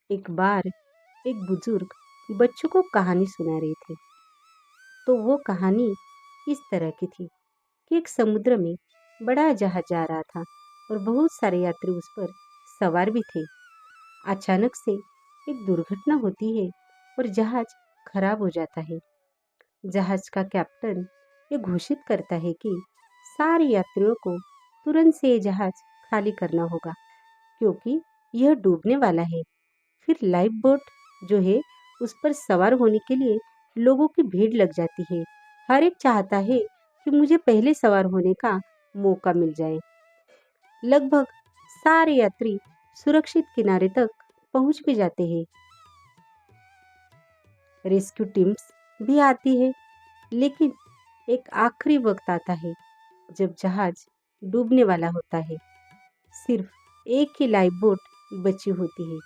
एक बार एक बुजुर्ग बच्चों को कहानी सुना रहे थे। तो वो कहानी इस तरह की थी कि एक समुद्र में बड़ा जहाज जा रहा था और बहुत सारे यात्री उस पर सवार भी थे। अचानक से एक दुर्घटना होती है और जहाज खराब हो जाता है। जहाज का कैप्टन ये घोषित करता है कि सारे यात्रियों को तुरंत से ये जहाज खाली करना होगा, क्योंकि यह डूबने वाला है। फिर लाइफ बोट जो है उस पर सवार होने के लिए लोगों की भीड़ लग जाती है। हर एक चाहता है कि मुझे पहले सवार होने का मौका मिल जाए। लगभग सारे यात्री सुरक्षित किनारे तक पहुंच भी जाते हैं। रेस्क्यू टीम्स भी आती है, लेकिन एक आखिरी वक्त आता है जब जहाज डूबने वाला होता है। सिर्फ एक ही लाइफ बोट बची होती है,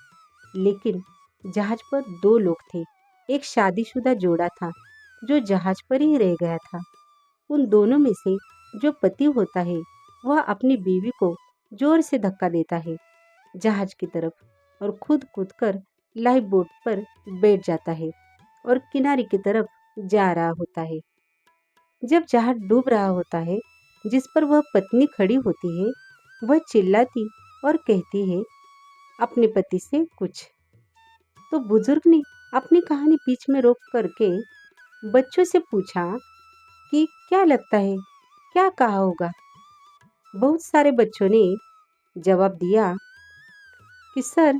लेकिन जहाज पर दो लोग थे। एक शादीशुदा जोड़ा था जो जहाज पर ही रह गया था। उन दोनों में से जो पति होता है वह अपनी बीवी को जोर से धक्का देता है जहाज की तरफ और खुद कूद कर लाइफ बोट पर बैठ जाता है और किनारे की तरफ जा रहा होता है। जब जहाज डूब रहा होता है, जिस पर वह पत्नी खड़ी होती है, वह चिल्लाती और कहती है अपने पति से कुछ। तो बुजुर्ग ने अपनी कहानी बीच में रोक करके बच्चों से पूछा कि क्या लगता है, क्या कहा होगा। बहुत सारे बच्चों ने जवाब दिया कि सर,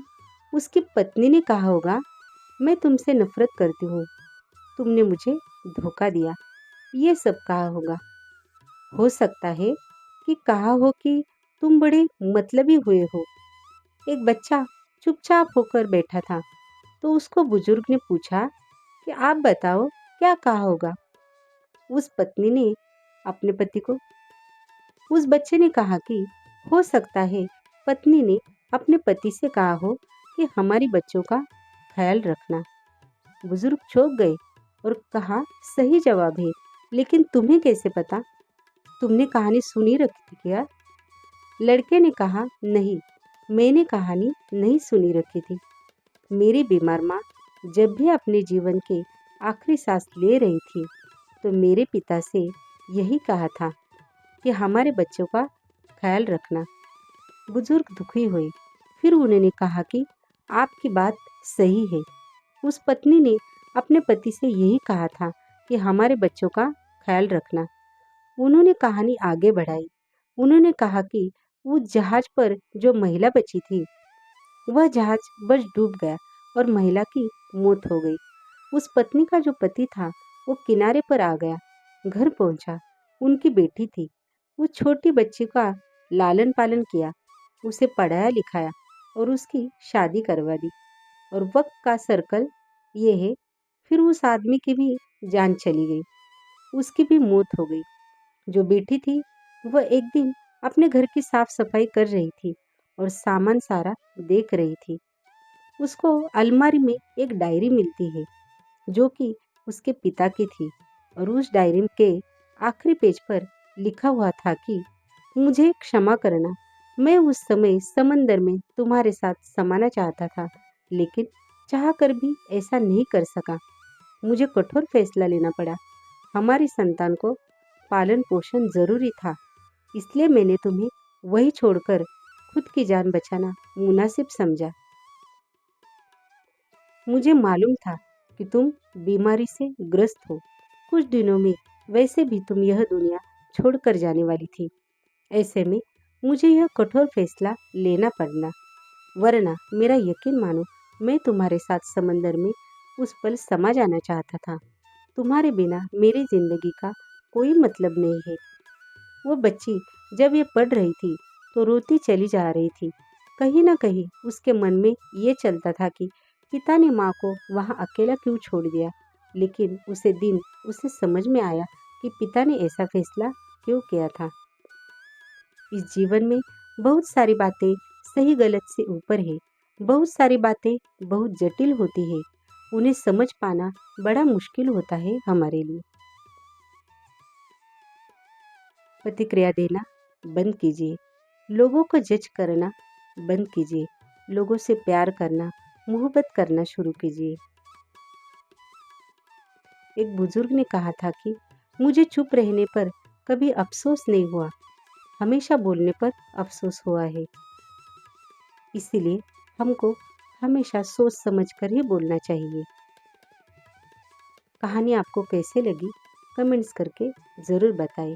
उसकी पत्नी ने कहा होगा, मैं तुमसे नफरत करती हूँ, तुमने मुझे धोखा दिया, ये सब कहा होगा। हो सकता है कि कहा हो कि तुम बड़े मतलबी हुए हो। एक बच्चा चुपचाप होकर बैठा था, तो उसको बुजुर्ग ने पूछा कि आप बताओ क्या कहा होगा। उस पत्नी ने अपने पति को उस बच्चे ने कहा कि हो सकता है पत्नी ने अपने पति से कहा हो कि हमारी बच्चों का ख्याल रखना। बुजुर्ग चौंक गए और कहा सही जवाब है, लेकिन तुम्हें कैसे पता? तुमने कहानी सुनी रखी थी क्या? लड़के ने कहा नहीं, मैंने कहानी नहीं सुनी रखी थी। मेरी बीमार माँ जब भी अपने जीवन के आखिरी सांस ले रही थी, तो मेरे पिता से यही कहा था कि हमारे बच्चों का ख्याल रखना। बुजुर्ग दुखी हुए। फिर उन्होंने कहा कि आपकी बात सही है। उस पत्नी ने अपने पति से यही कहा था कि हमारे बच्चों का ख्याल रखना। उन्होंने कहानी आगे बढ़ाई। उन्होंने कहा कि उस जहाज पर जो महिला बची थी, वह जहाज बस डूब गया और महिला की मौत हो गई। उस पत्नी का जो पति था वो किनारे पर आ गया, घर पहुंचा। उनकी बेटी थी। वो छोटी बच्ची का लालन पालन किया, उसे पढ़ाया लिखाया और उसकी शादी करवा दी। और वक्त का सर्कल ये है, फिर उस आदमी की भी जान चली गई, उसकी भी मौत हो गई। जो बेटी थी वह एक दिन अपने घर की साफ सफाई कर रही थी और सामान सारा देख रही थी। उसको अलमारी में एक डायरी मिलती है जो कि उसके पिता की थी और उस डायरी के आखिरी पेज पर लिखा हुआ था कि मुझे क्षमा करना, मैं उस समय समंदर में तुम्हारे साथ समाना चाहता था, लेकिन चाह कर भी ऐसा नहीं कर सका। मुझे कठोर फैसला लेना पड़ा। हमारी संतान को पालन पोषण जरूरी था, इसलिए मैंने तुम्हें वही छोड़कर खुद की जान बचाना मुनासिब समझा। मुझे मालूम था कि तुम बीमारी से ग्रस्त हो। कुछ दिनों में वैसे भी तुम यह दुनिया छोड़कर जाने वाली थी। ऐसे में मुझे यह कठोर फैसला लेना पड़ना, वरना मेरा यकीन मानो, मैं तुम्हारे साथ समंदर में उस पल समा जाना चाहता था। तुम्हारे बिना मेरी जिंदगी का कोई मतलब नहीं है। वो बच्ची जब ये पढ़ रही थी तो रोती चली जा रही थी। कहीं ना कहीं उसके मन में ये चलता था कि पिता ने माँ को वहाँ अकेला क्यों छोड़ दिया। लेकिन उसे समझ में आया कि पिता ने ऐसा फैसला क्यों किया था। इस जीवन में बहुत सारी बातें सही गलत से ऊपर है। बहुत सारी बातें बहुत जटिल होती है। उन्हें समझ पाना बड़ा मुश्किल होता है हमारे लिए। प्रतिक्रिया देना बंद कीजिए। लोगों को जज करना बंद कीजिए। लोगों से प्यार करना मोहब्बत करना शुरू कीजिए। एक बुजुर्ग ने कहा था कि मुझे चुप रहने पर कभी अफसोस नहीं हुआ, हमेशा बोलने पर अफसोस हुआ है। इसीलिए हमको हमेशा सोच समझ कर ही बोलना चाहिए। कहानी आपको कैसे लगी कमेंट्स करके ज़रूर बताएं।